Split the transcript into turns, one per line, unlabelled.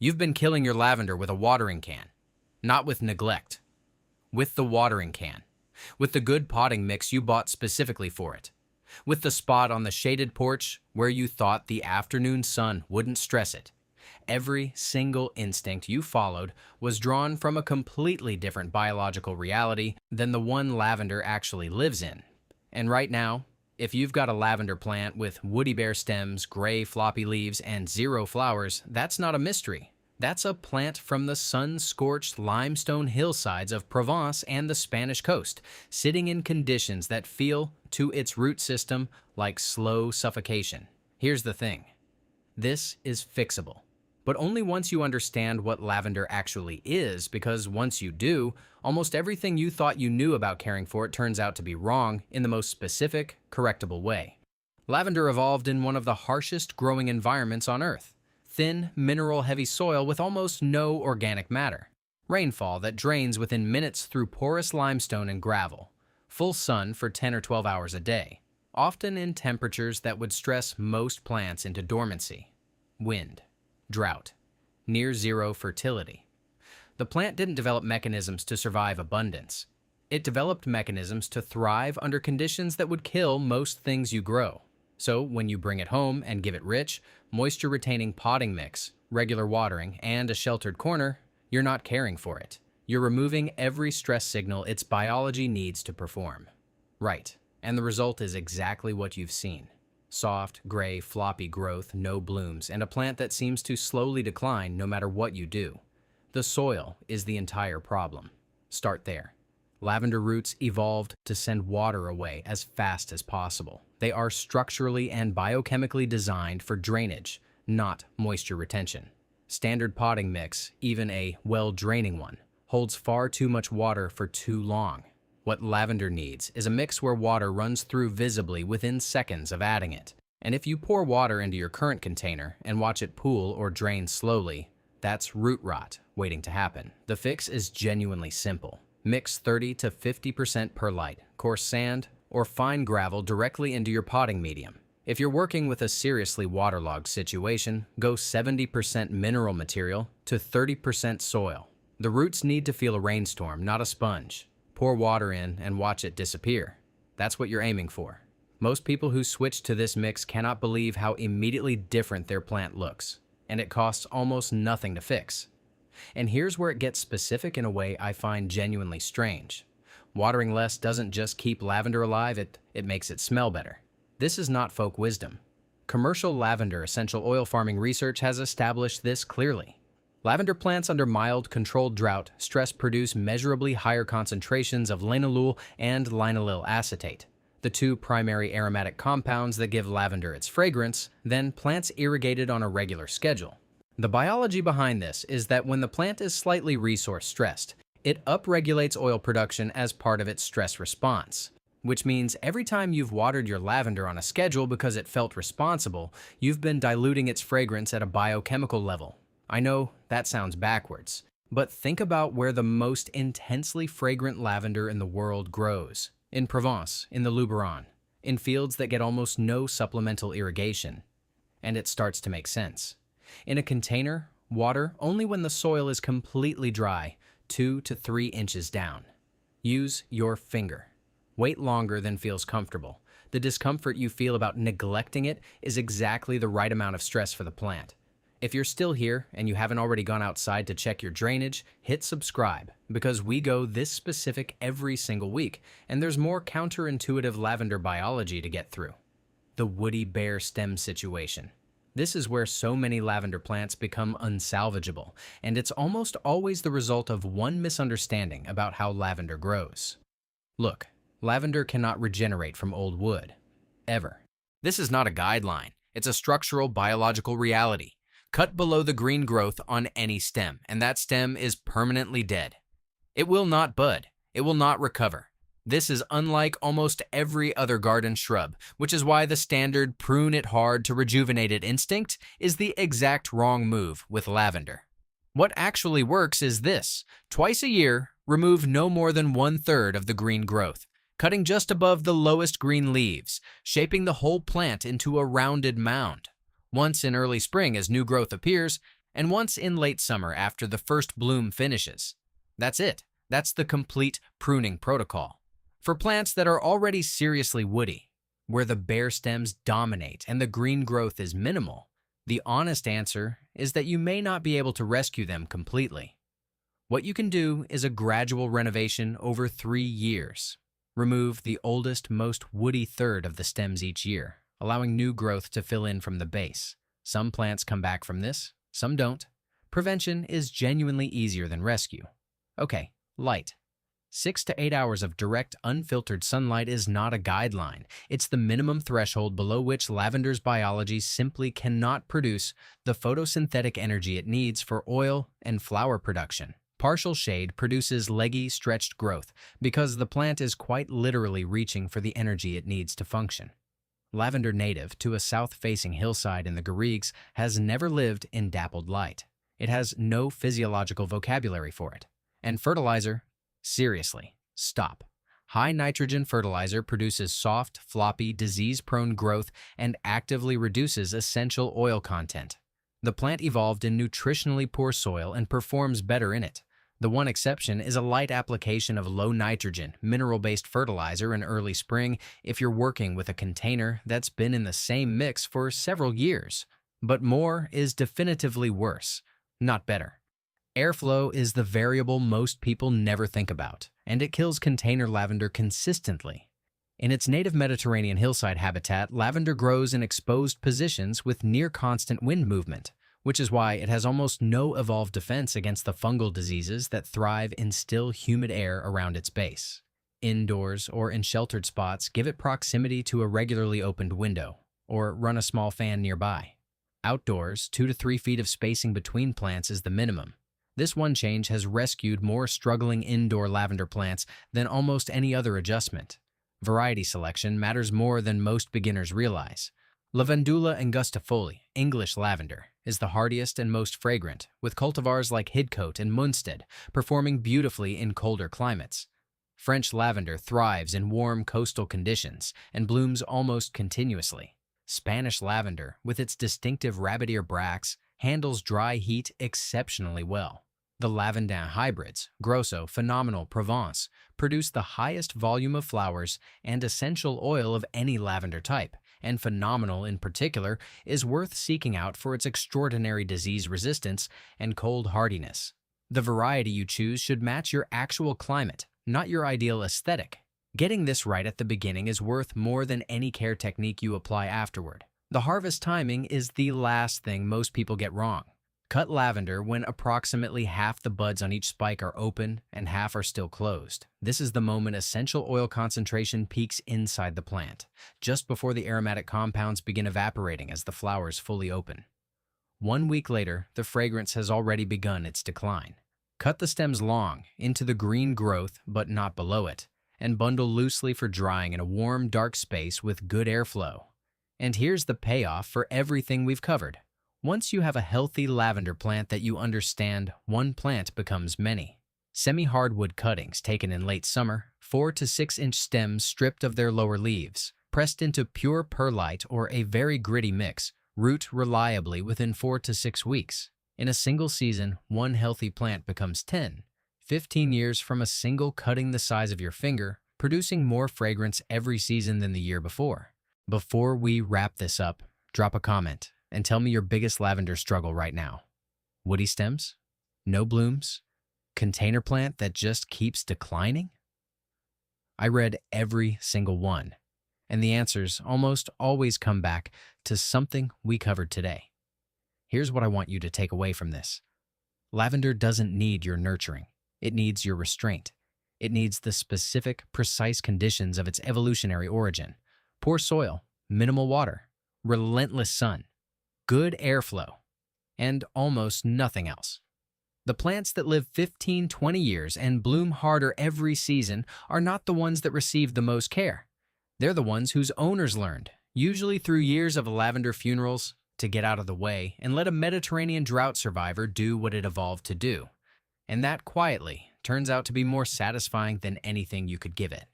You've been killing your lavender with a watering can. Not with neglect. With the watering can. With the good potting mix you bought specifically for it. With the spot on the shaded porch where you thought the afternoon sun wouldn't stress it. Every single instinct you followed was drawn from a completely different biological reality than the one lavender actually lives in. And right now, if you've got a lavender plant with woody bare stems, gray floppy leaves, and zero flowers, that's not a mystery. That's a plant from the sun-scorched limestone hillsides of Provence and the Spanish coast, sitting in conditions that feel, to its root system, like slow suffocation. Here's the thing. This is fixable. But only once you understand what lavender actually is, because once you do, almost everything you thought you knew about caring for it turns out to be wrong in the most specific, correctable way. Lavender evolved in one of the harshest growing environments on Earth. Thin, mineral-heavy soil with almost no organic matter. Rainfall that drains within minutes through porous limestone and gravel. Full sun for 10 or 12 hours a day, often in temperatures that would stress most plants into dormancy. Wind. Drought. Near zero fertility. The plant didn't develop mechanisms to survive abundance. It developed mechanisms to thrive under conditions that would kill most things you grow. So when you bring it home and give it rich, moisture-retaining potting mix, regular watering, and a sheltered corner, you're not caring for it. You're removing every stress signal its biology needs to perform. Right, and the result is exactly what you've seen. Soft, gray, floppy growth, no blooms, and a plant that seems to slowly decline no matter what you do. The soil is the entire problem. Start there. Lavender roots evolved to send water away as fast as possible. They are structurally and biochemically designed for drainage, not moisture retention. Standard potting mix, even a well-draining one, holds far too much water for too long. What lavender needs is a mix where water runs through visibly within seconds of adding it. And if you pour water into your current container and watch it pool or drain slowly, that's root rot waiting to happen. The fix is genuinely simple. Mix 30 to 50% perlite, coarse sand, or fine gravel directly into your potting medium. If you're working with a seriously waterlogged situation, go 70% mineral material to 30% soil. The roots need to feel a rainstorm, not a sponge. Pour water in and watch it disappear. That's what you're aiming for. Most people who switch to this mix cannot believe how immediately different their plant looks, and it costs almost nothing to fix. And here's where it gets specific in a way I find genuinely strange. Watering less doesn't just keep lavender alive, it makes it smell better. This is not folk wisdom. Commercial lavender essential oil farming research has established this clearly. Lavender plants under mild, controlled drought stress produce measurably higher concentrations of linalool and linaloyl acetate, the two primary aromatic compounds that give lavender its fragrance, than plants irrigated on a regular schedule. The biology behind this is that when the plant is slightly resource-stressed, it upregulates oil production as part of its stress response, which means every time you've watered your lavender on a schedule because it felt responsible, you've been diluting its fragrance at a biochemical level. I know that sounds backwards, but think about where the most intensely fragrant lavender in the world grows. In Provence, in the Luberon, in fields that get almost no supplemental irrigation. And it starts to make sense. In a container, water only when the soil is completely dry, 2 to 3 inches down. Use your finger. Wait longer than feels comfortable. The discomfort you feel about neglecting it is exactly the right amount of stress for the plant. If you're still here and you haven't already gone outside to check your drainage, hit subscribe, because we go this specific every single week, and there's more counterintuitive lavender biology to get through. The woody bare stem situation. This is where so many lavender plants become unsalvageable, and it's almost always the result of one misunderstanding about how lavender grows. Look, lavender cannot regenerate from old wood. Ever. This is not a guideline. It's a structural biological reality. Cut below the green growth on any stem, and that stem is permanently dead. It will not bud. It will not recover. This is unlike almost every other garden shrub, which is why the standard prune it hard to rejuvenate it instinct is the exact wrong move with lavender. What actually works is this. Twice a year, remove no more than 1/3 of the green growth, cutting just above the lowest green leaves, shaping the whole plant into a rounded mound. Once in early spring as new growth appears, And once in late summer after the first bloom finishes, that's it. That's the complete pruning protocol. For plants that are already seriously woody, where the bare stems dominate and the green growth is minimal, the honest answer is that you may not be able to rescue them completely. What you can do is a gradual renovation over 3 years. Remove the oldest, most woody third of the stems each year, allowing new growth to fill in from the base. Some plants come back from this, some don't. Prevention is genuinely easier than rescue. Okay, light. 6 to 8 hours of direct, unfiltered sunlight is not a guideline. It's the minimum threshold below which lavender's biology simply cannot produce the photosynthetic energy it needs for oil and flower production. Partial shade produces leggy, stretched growth because the plant is quite literally reaching for the energy it needs to function. Lavender, native to a south-facing hillside in the Garrigues, has never lived in dappled light. It has no physiological vocabulary for it. And fertilizer? Seriously, stop. High nitrogen fertilizer produces soft, floppy, disease-prone growth and actively reduces essential oil content. The plant evolved in nutritionally poor soil and performs better in it. The one exception is a light application of low-nitrogen, mineral-based fertilizer in early spring if you're working with a container that's been in the same mix for several years. But more is definitively worse, not better. Airflow is the variable most people never think about, and it kills container lavender consistently. In its native Mediterranean hillside habitat, lavender grows in exposed positions with near-constant wind movement, which is why it has almost no evolved defense against the fungal diseases that thrive in still, humid air around its base. Indoors or in sheltered spots, give it proximity to a regularly opened window, or run a small fan nearby. Outdoors, 2 to 3 feet of spacing between plants is the minimum. This one change has rescued more struggling indoor lavender plants than almost any other adjustment. Variety selection matters more than most beginners realize. Lavandula angustifoli, English lavender, is the hardiest and most fragrant, with cultivars like Hidcote and Munstead performing beautifully in colder climates. French lavender thrives in warm coastal conditions and blooms almost continuously. Spanish lavender, with its distinctive rabbit ear bracts, handles dry heat exceptionally well. The Lavandin hybrids, Grosso, Phenomenal, Provence, produce the highest volume of flowers and essential oil of any lavender type, and Phenomenal in particular is worth seeking out for its extraordinary disease resistance and cold hardiness. The variety you choose should match your actual climate, not your ideal aesthetic. Getting this right at the beginning is worth more than any care technique you apply afterward. The harvest timing is the last thing most people get wrong. Cut lavender when approximately half the buds on each spike are open and half are still closed. This is the moment essential oil concentration peaks inside the plant, just before the aromatic compounds begin evaporating as the flowers fully open. 1 week later, the fragrance has already begun its decline. Cut the stems long, into the green growth but not below it, and bundle loosely for drying in a warm, dark space with good airflow. And here's the payoff for everything we've covered. Once you have a healthy lavender plant that you understand, one plant becomes many. Semi-hardwood cuttings taken in late summer, 4 to 6 inch stems stripped of their lower leaves, pressed into pure perlite or a very gritty mix, root reliably within 4 to 6 weeks. In a single season, one healthy plant becomes 10, 15 years from a single cutting the size of your finger, producing more fragrance every season than the year before. Before we wrap this up, drop a comment and tell me your biggest lavender struggle right now. Woody stems? No blooms? Container plant that just keeps declining? I read every single one, and the answers almost always come back to something we covered today. Here's what I want you to take away from this. Lavender doesn't need your nurturing. It needs your restraint. It needs the specific, precise conditions of its evolutionary origin. Poor soil, minimal water, relentless sun, good airflow, and almost nothing else. The plants that live 15-20 years and bloom harder every season are not the ones that receive the most care. They're the ones whose owners learned, usually through years of lavender funerals, to get out of the way and let a Mediterranean drought survivor do what it evolved to do. And that quietly turns out to be more satisfying than anything you could give it.